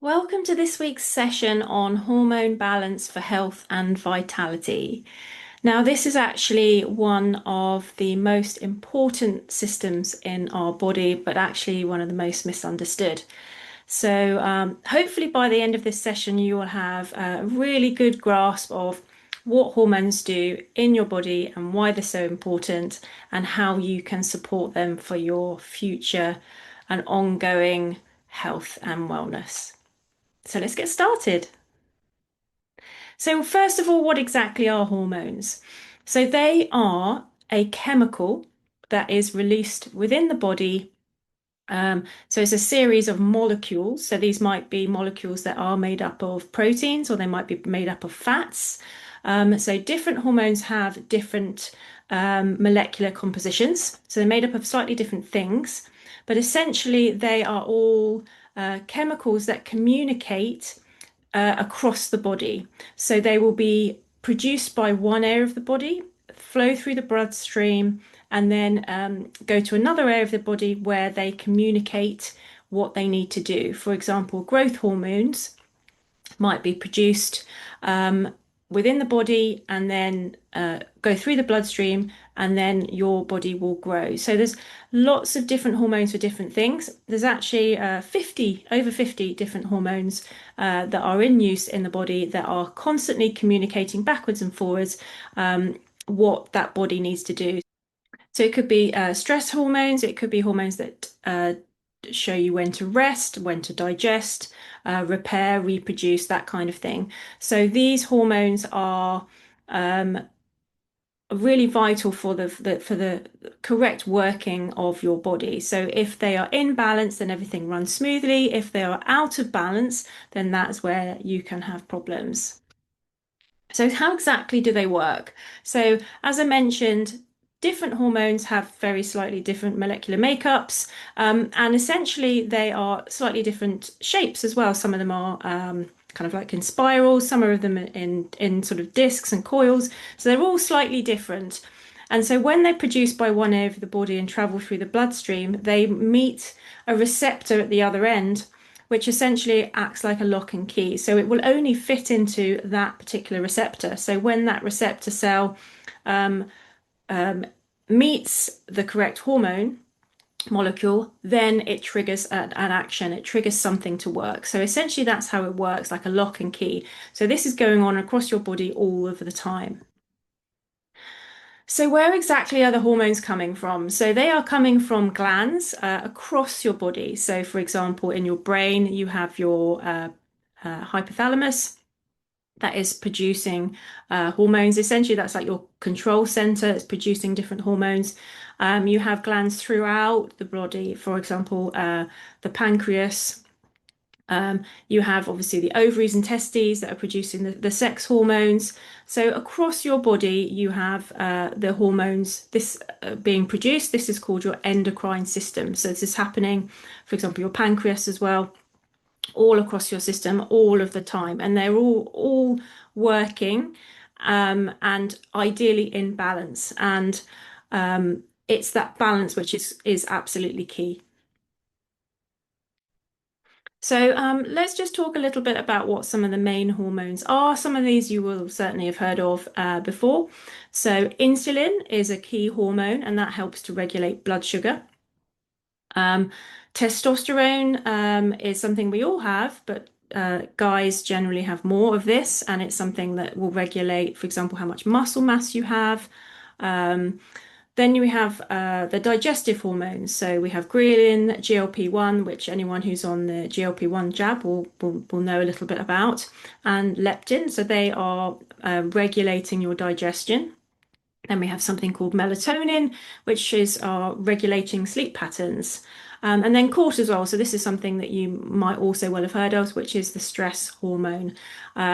Welcome to this week's session on hormone balance for health and vitality. Now, this is actually one of the most important systems in our body, but actually one of the most misunderstood. So, hopefully, by the end of this session, you will have a really good grasp of what hormones do in your body and why they're so important, and how you can support them for your future and ongoing health and wellness. So let's get started. So first of all, what exactly are hormones? So they are a chemical that is released within the body. So it's a series of molecules. So these might be molecules that are made up of proteins, or they might be made up of fats. So different hormones have different molecular compositions. So they're made up of slightly different things, but essentially they are all chemicals that communicate across the body. So they will be produced by one area of the body, flow through the bloodstream, and then go to another area of the body where they communicate what they need to do. For example, growth hormones might be produced within the body and then go through the bloodstream, and then your body will grow. So there's lots of different hormones for different things. There's actually over 50 different hormones that are in use in the body that are constantly communicating backwards and forwards what that body needs to do. So it could be stress hormones, it could be hormones that show you when to rest, when to digest, repair, reproduce, that kind of thing. So these hormones are really vital for the correct working of your body. So if they are in balance, then everything runs smoothly. If they are out of balance, then that's where you can have problems. So how exactly do they work? So as I mentioned, different hormones have very slightly different molecular makeups, and essentially they are slightly different shapes as well. Some of them are kind of like in spirals, some of them in sort of discs and coils. So they're all slightly different. And so when they're produced by one area of the body and travel through the bloodstream, they meet a receptor at the other end, which essentially acts like a lock and key. So it will only fit into that particular receptor. So when that receptor cell um, um, meets the correct hormone molecule, then it triggers an action, it triggers something to work. So essentially, that's how it works, like a lock and key. So this is going on across your body all of the time. So where exactly are the hormones coming from? So they are coming from glands across your body. So for example, in your brain, you have your hypothalamus that is producing hormones. Essentially, that's like your control center. It's producing different hormones. You have glands throughout the body. For example, the pancreas. You have obviously the ovaries and testes that are producing the sex hormones. So across your body, you have the hormones this being produced. This is called your endocrine system. So this is happening, for example, your pancreas as well, all across your system, all of the time, and they're all working and ideally in balance. And it's that balance which is absolutely key. So let's just talk a little bit about what some of the main hormones are. Some of these you will certainly have heard of before. So insulin is a key hormone, and that helps to regulate blood sugar. Um, Testosterone is something we all have, but guys generally have more of this, and it's something that will regulate, for example, how much muscle mass you have. Um, then we have the digestive hormones. So we have ghrelin, GLP-1, which anyone who's on the GLP-1 jab will know a little bit about, and leptin. So they are regulating your digestion. Then we have something called melatonin, which is regulating sleep patterns. And then cortisol. So this is something that you might also well have heard of, which is the stress hormone,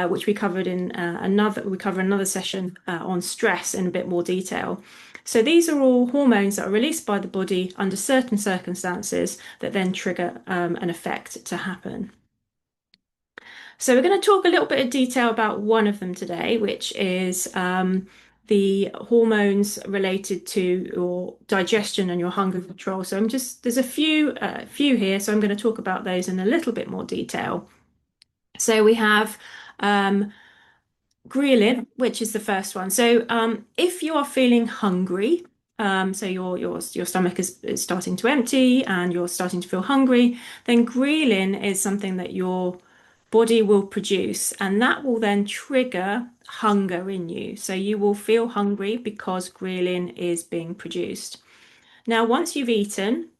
which we covered in another session on stress in a bit more detail. So these are all hormones that are released by the body under certain circumstances that then trigger an effect to happen. So we're going to talk a little bit of detail about one of them today, which is the hormones related to your digestion and your hunger control. So there's a few here, so I'm going to talk about those in a little bit more detail. So we have um, ghrelin, which is the first one. So if you are feeling hungry, so your stomach is starting to empty and you're starting to feel hungry, then ghrelin is something that your body will produce, and that will then trigger hunger in you. So you will feel hungry because ghrelin is being produced. Now, once you've eaten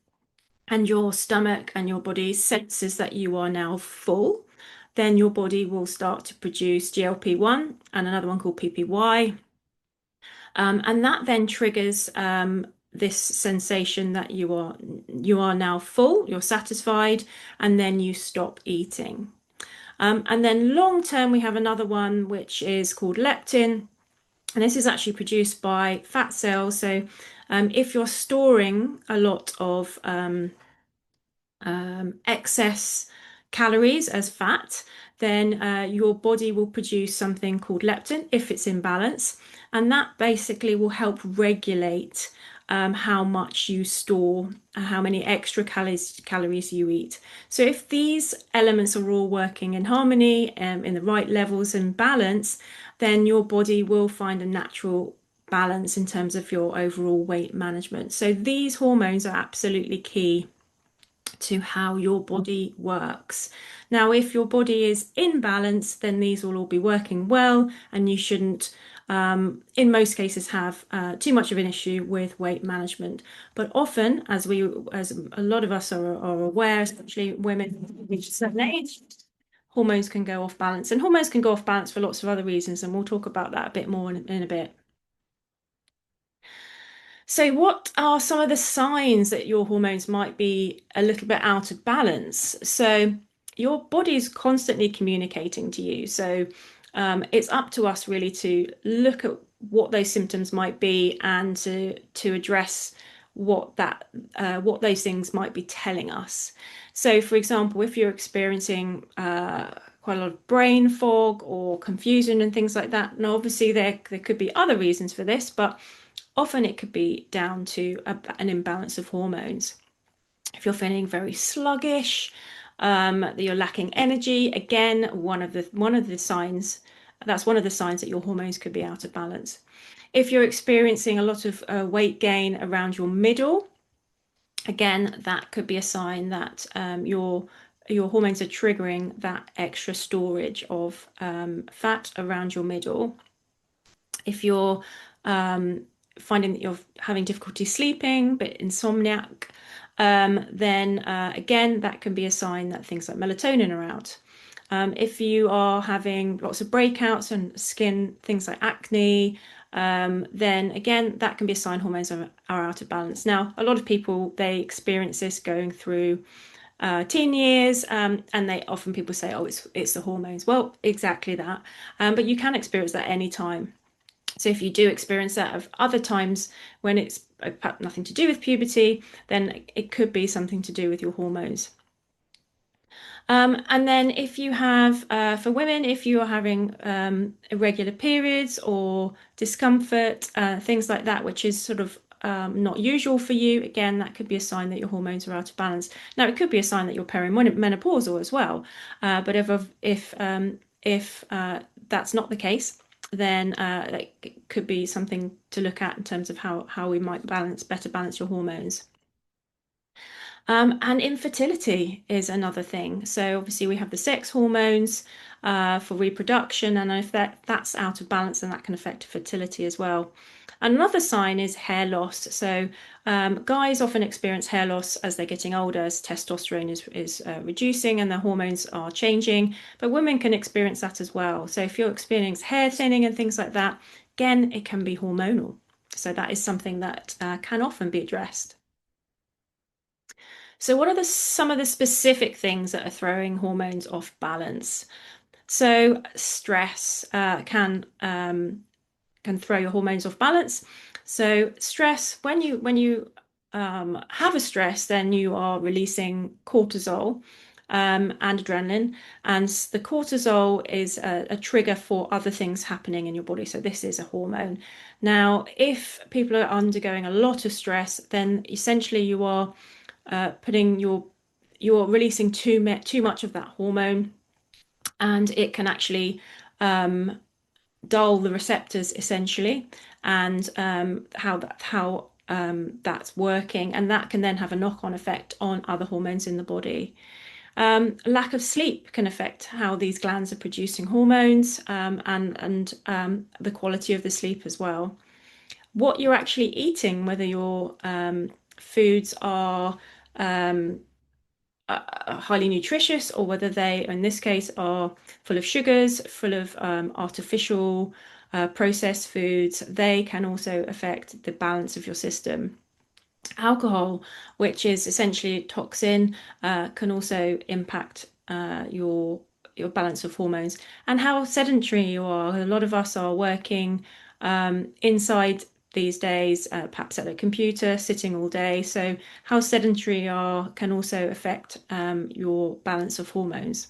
and your stomach and your body senses that you are now full, then your body will start to produce GLP-1 and another one called PPY. And that then triggers this sensation that you are now full, you're satisfied, and then you stop eating. And then long term, we have another one which is called leptin, and this is actually produced by fat cells. So if you're storing a lot of excess calories as fat, then your body will produce something called leptin if it's in balance. And that basically will help regulate how much you store, how many extra calories you eat. So if these elements are all working in harmony, in the right levels and balance, then your body will find a natural balance in terms of your overall weight management. So these hormones are absolutely key to how your body works. Now, if your body is in balance, then these will all be working well, and you shouldn't, in most cases, have too much of an issue with weight management. But often, as a lot of us are aware, especially women who reach a certain age, hormones can go off balance, and hormones can go off balance for lots of other reasons, and we'll talk about that a bit more in a bit. So, what are some of the signs that your hormones might be a little bit out of balance? So, your body is constantly communicating to you. So, it's up to us really to look at what those symptoms might be and to address what those things might be telling us. So, for example, if you're experiencing quite a lot of brain fog or confusion and things like that, now obviously there could be other reasons for this, but often it could be down to an imbalance of hormones. If you're feeling very sluggish, that you're lacking energy, again, one of the signs that's one of the signs that your hormones could be out of balance. If you're experiencing a lot of weight gain around your middle, again, that could be a sign that your hormones are triggering that extra storage of fat around your middle. If you're finding that you're having difficulty sleeping, a bit insomniac, then again, that can be a sign that things like melatonin are out. If you are having lots of breakouts and skin, things like acne, then again, that can be a sign hormones are out of balance. Now, a lot of people, they experience this going through teen years, and people say, oh, it's the hormones. Well, exactly that. But you can experience that anytime. So if you do experience that of other times when it's nothing to do with puberty, then it could be something to do with your hormones. And then if you have, for women, if you are having irregular periods or discomfort, things like that, which is sort of not usual for you, again, that could be a sign that your hormones are out of balance. Now, it could be a sign that you're perimenopausal as well. But if that's not the case, then that could be something to look at in terms of how we might better balance your hormones. And infertility is another thing. So obviously we have the sex hormones for reproduction, and if that's out of balance, then that can affect fertility as well. And another sign is hair loss. So guys often experience hair loss as they're getting older, as testosterone is reducing and their hormones are changing. But women can experience that as well. So if you're experiencing hair thinning and things like that, again, it can be hormonal. So that is something that can often be addressed. So, what are some of the specific things that are throwing hormones off balance? So, stress can throw your hormones off balance. So, stress when you have a stress, then you are releasing cortisol and adrenaline, and the cortisol is a trigger for other things happening in your body. So, this is a hormone. Now, if people are undergoing a lot of stress, then essentially you are you're releasing too much of that hormone, and it can actually dull the receptors essentially, and how that's working, and that can then have a knock-on effect on other hormones in the body. Lack of sleep can affect how these glands are producing hormones, and the quality of the sleep as well. What you're actually eating, whether your foods are um, highly nutritious, or whether they, in this case, are full of sugars, full of artificial processed foods, they can also affect the balance of your system. Alcohol, which is essentially a toxin, can also impact your balance of hormones, and how sedentary you are. A lot of us are working inside these days, perhaps at a computer, sitting all day. So how sedentary you are can also affect your balance of hormones.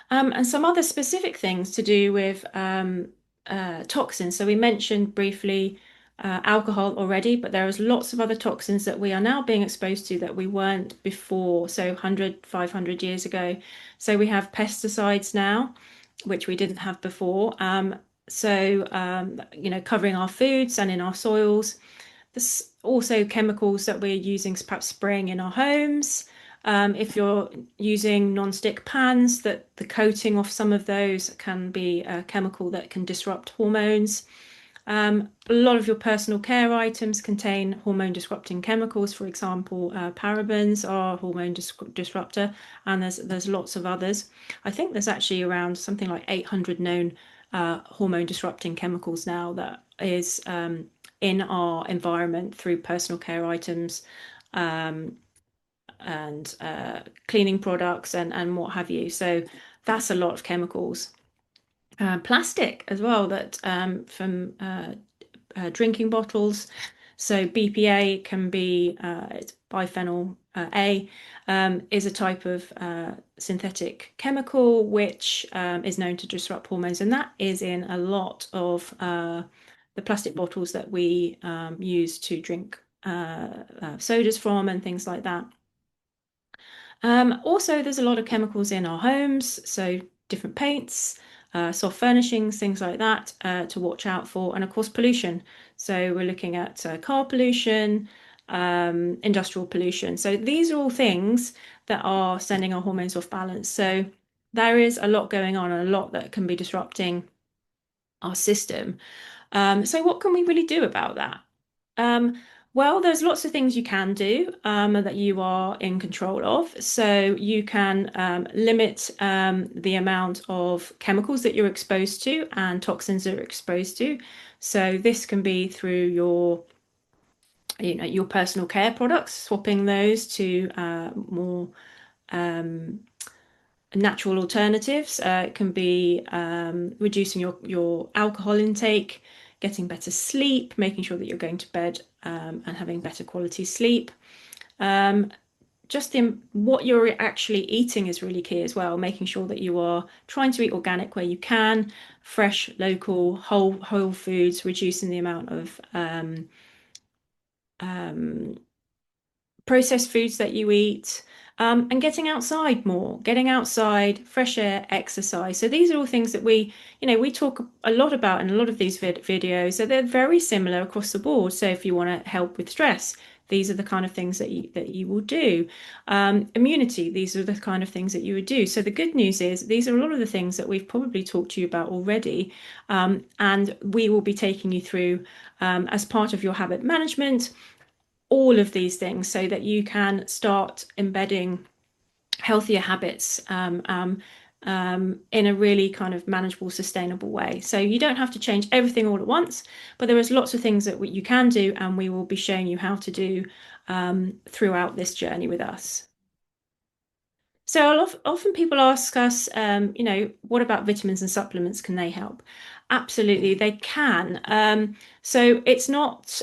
And some other specific things to do with toxins. So we mentioned briefly alcohol already, but there is lots of other toxins that we are now being exposed to that we weren't before, so 100, 500 years ago. So we have pesticides now, which we didn't have before. Covering our foods and in our soils. There's also chemicals that we're using, perhaps spraying in our homes. If you're using non-stick pans, that the coating of some of those can be a chemical that can disrupt hormones. A lot of your personal care items contain hormone disrupting chemicals. For example, parabens are a hormone disruptor, and there's lots of others. I think there's actually around something like 800 known hormone disrupting chemicals now that is in our environment through personal care items, and cleaning products, and what have you. So that's a lot of chemicals. Plastic as well, that from drinking bottles. So BPA can be, it's biphenyl A, is a type of synthetic chemical which is known to disrupt hormones, and that is in a lot of the plastic bottles that we use to drink sodas from and things like that. Also, there's a lot of chemicals in our homes, so different paints, soft furnishings, things like that, to watch out for, and of course pollution. So we're looking at car pollution, industrial pollution. So these are all things that are sending our hormones off balance. So there is a lot going on, and a lot that can be disrupting our system. So what can we really do about that? Um, well, there's lots of things you can do that you are in control of. So you can limit the amount of chemicals that you're exposed to and toxins that you're exposed to. So this can be through your personal care products, swapping those to more um, natural alternatives. It can be reducing your alcohol intake, getting better sleep, making sure that you're going to bed and having better quality sleep. Just in what you're actually eating is really key as well, making sure that you are trying to eat organic where you can, fresh, local, whole foods, reducing the amount of um, processed foods that you eat, and getting outside more, getting outside, fresh air, exercise. So these are all things that we talk a lot about in a lot of these videos. So they're very similar across the board. So if you want to help with stress, these are the kind of things that you will do. Immunity, these are the kind of things that you would do. So the good news is these are a lot of the things that we've probably talked to you about already, and we will be taking you through as part of your habit management, all of these things, so that you can start embedding healthier habits in a really kind of manageable, sustainable way. So you don't have to change everything all at once, but there is lots of things that you can do, and we will be showing you how to do throughout this journey with us. So often people ask us, what about vitamins and supplements? Can they help? Absolutely, they can. So it's not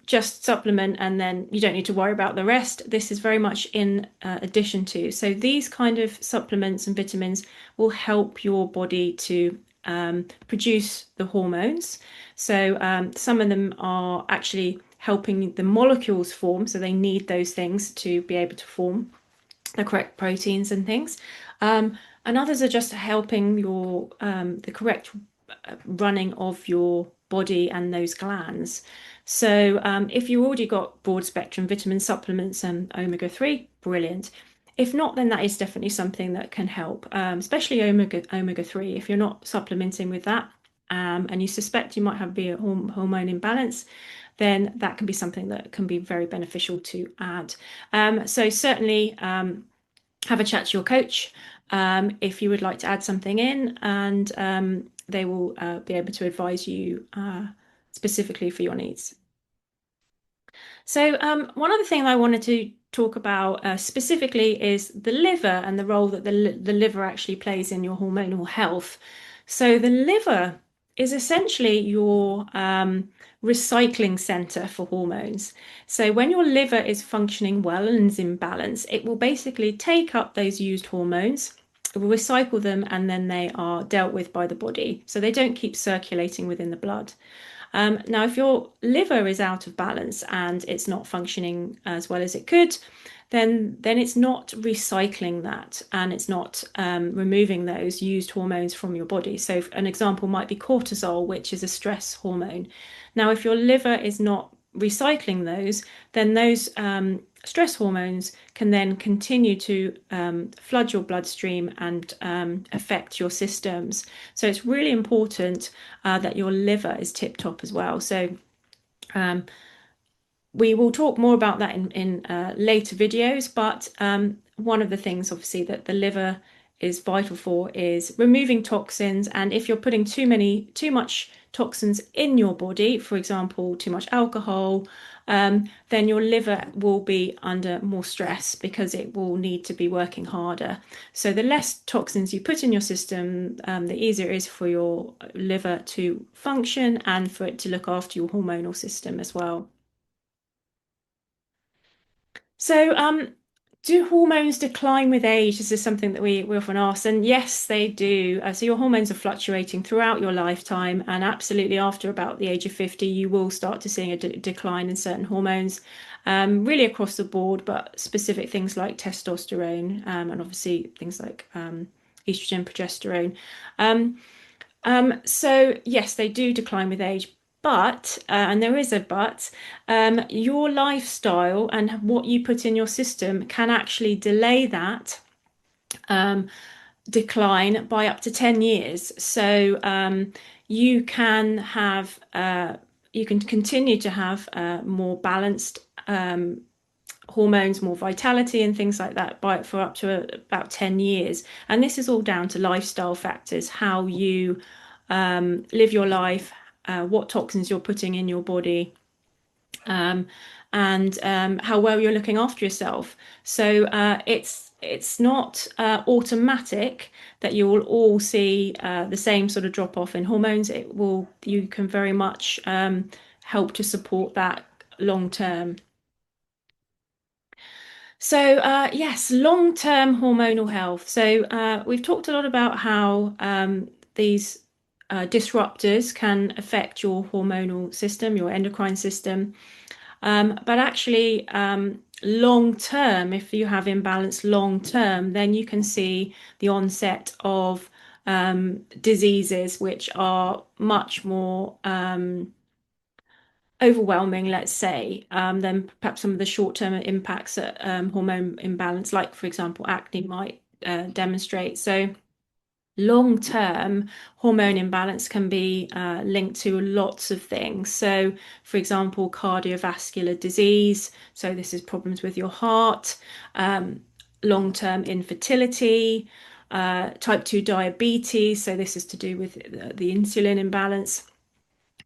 just supplement and then you don't need to worry about the rest. This is very much in addition to. So these kind of supplements and vitamins will help your body to produce the hormones. So some of them are actually helping the molecules form. So they need those things to be able to form. the correct proteins and things. And others are just helping your the correct running of your body and those glands. So if you already got broad spectrum vitamin supplements and omega-3, brilliant. If not, then that is definitely something that can help, especially omega-3. If you're not supplementing with that, and you suspect you might have be a hormone imbalance, then that can be something that can be very beneficial to add. So certainly have a chat to your coach if you would like to add something in, and they will be able to advise you specifically for your needs. So one other thing I wanted to talk about specifically is the liver and the role that the liver actually plays in your hormonal health. So the liver is essentially your recycling center for hormones. So when your liver is functioning well and is in balance, it will basically take up those used hormones, it will recycle them, and then they are dealt with by the body. So they don't keep circulating within the blood. Now, if your liver is out of balance and it's not functioning as well as it could, then it's not recycling that, and it's not removing those used hormones from your body. So an example might be cortisol, which is a stress hormone. Now, if your liver is not recycling those, then those stress hormones can then continue to flood your bloodstream and affect your systems. So it's really important that your liver is tip top as well. So we will talk more about that in later videos, but one of the things obviously that the liver is vital for is removing toxins. And if you're putting too much toxins in your body, for example, too much alcohol, then your liver will be under more stress because it will need to be working harder. So the less toxins you put in your system, the easier it is for your liver to function and for it to look after your hormonal system as well. So, do hormones decline with age? This is something that we often ask, and yes, they do. So your hormones are fluctuating throughout your lifetime, and absolutely after about the age of 50, you will start to see a decline in certain hormones, really across the board, but specific things like testosterone, and obviously things like estrogen, progesterone. Um, so yes, they do decline with age, but and there is a but, your lifestyle and what you put in your system can actually delay that um, decline by up to 10 years. So you can have you can continue to have more balanced hormones, more vitality and things like that for up to about 10 years. And this is all down to lifestyle factors, how you live your life, what toxins you're putting in your body, um, and how well you're looking after yourself. So it's not automatic that you will all see the same sort of drop off in hormones. It will You can very much help to support that long term. So, yes, long-term hormonal health. So, we've talked a lot about how these disruptors can affect your hormonal system, your endocrine system. But actually, long term, if you have imbalance long term, then you can see the onset of diseases which are much more overwhelming, let's say, than perhaps some of the short-term impacts that hormone imbalance, like for example, acne might demonstrate. So long-term hormone imbalance can be linked to lots of things. So, for example, cardiovascular disease. So this is problems with your heart, long-term infertility, type 2 diabetes. So this is to do with the insulin imbalance,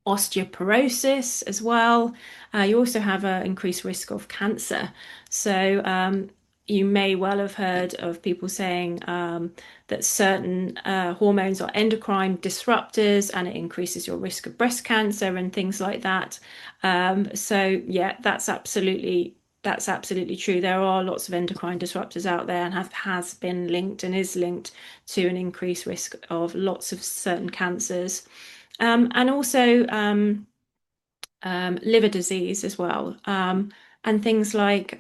osteoporosis as well. You also have an increased risk of cancer. So you may well have heard of people saying that certain hormones are endocrine disruptors and it increases your risk of breast cancer and things like that. So yeah, that's absolutely true. There are lots of endocrine disruptors out there and has been linked and is linked to an increased risk of lots of certain cancers. And also liver disease as well, and things like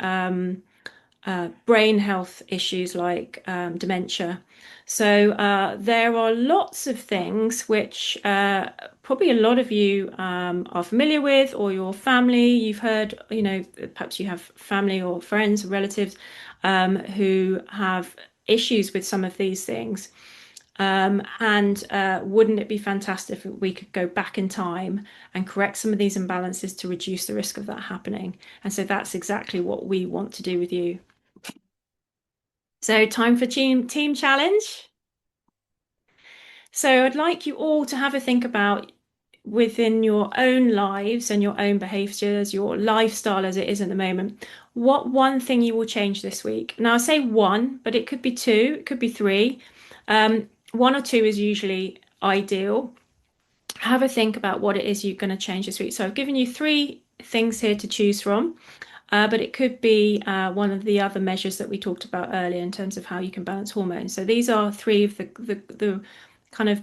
brain health issues like dementia. So there are lots of things which probably a lot of you are familiar with, or your family, you've heard, perhaps you have family or friends or relatives who have issues with some of these things. And wouldn't it be fantastic if we could go back in time and correct some of these imbalances to reduce the risk of that happening? And so that's exactly what we want to do with you. So time for team challenge. So I'd like you all to have a think about within your own lives and your own behaviors, your lifestyle as it is at the moment, what one thing you will change this week. Now I say one, but it could be two, it could be three. One or two is usually ideal. Have a think about what it is you're going to change this week. So I've given you three things here to choose from. But it could be one of the other measures that we talked about earlier in terms of how you can balance hormones. So these are three of the kind of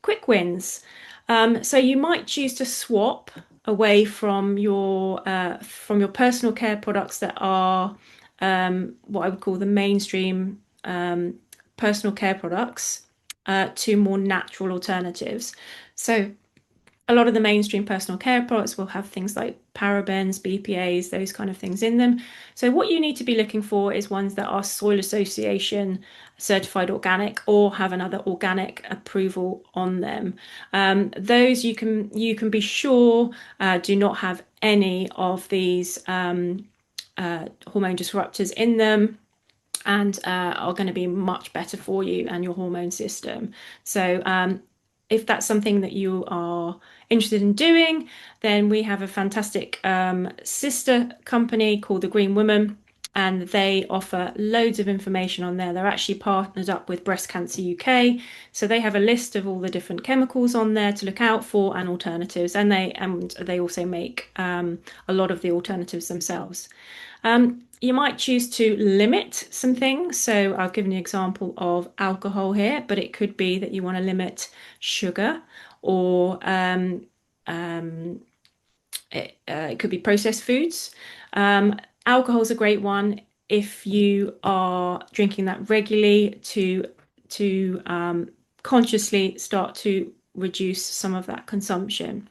quick wins. So you might choose to swap away from your personal care products that are what I would call the mainstream personal care products to more natural alternatives. So a lot of the mainstream personal care products will have things like parabens, BPAs, those kind of things in them. So what you need to be looking for is ones that are Soil Association certified organic or have another organic approval on them. Those you can be sure do not have any of these hormone disruptors in them, and are going to be much better for you and your hormone system. So if that's something that you are interested in doing, then we have a fantastic sister company called the Green Woman, and they offer loads of information on there. They're actually partnered up with Breast Cancer UK, so they have a list of all the different chemicals on there to look out for and alternatives, and they also make a lot of the alternatives themselves. You might choose to limit some things. So I've given you an example of alcohol here, but it could be that you want to limit sugar, or it could be processed foods. Alcohol is a great one if you are drinking that regularly to consciously start to reduce some of that consumption.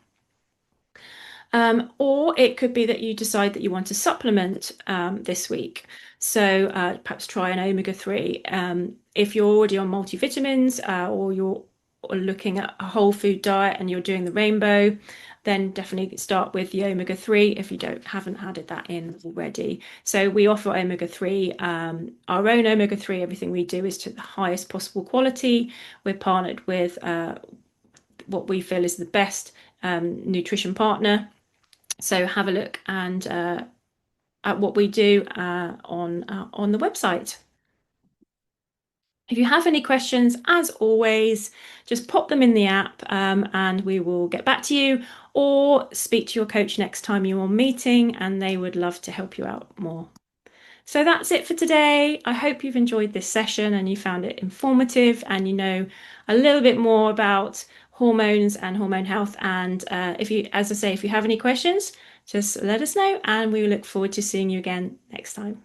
Or it could be that you decide that you want to supplement this week. So perhaps try an omega-3. If you're already on multivitamins or you're looking at a whole food diet and you're doing the rainbow, then definitely start with the omega-3 if you haven't had that in already. So we offer omega-3, our own omega-3. Everything we do is to the highest possible quality. We're partnered with what we feel is the best nutrition partner. So have a look and at what we do on the website. If you have any questions, as always, just pop them in the app and we will get back to you, or speak to your coach next time you're on meeting and they would love to help you out more. So that's it for today. I hope you've enjoyed this session and you found it informative and you know a little bit more about hormones and hormone health. And as I say, if you have any questions, just let us know and we look forward to seeing you again next time.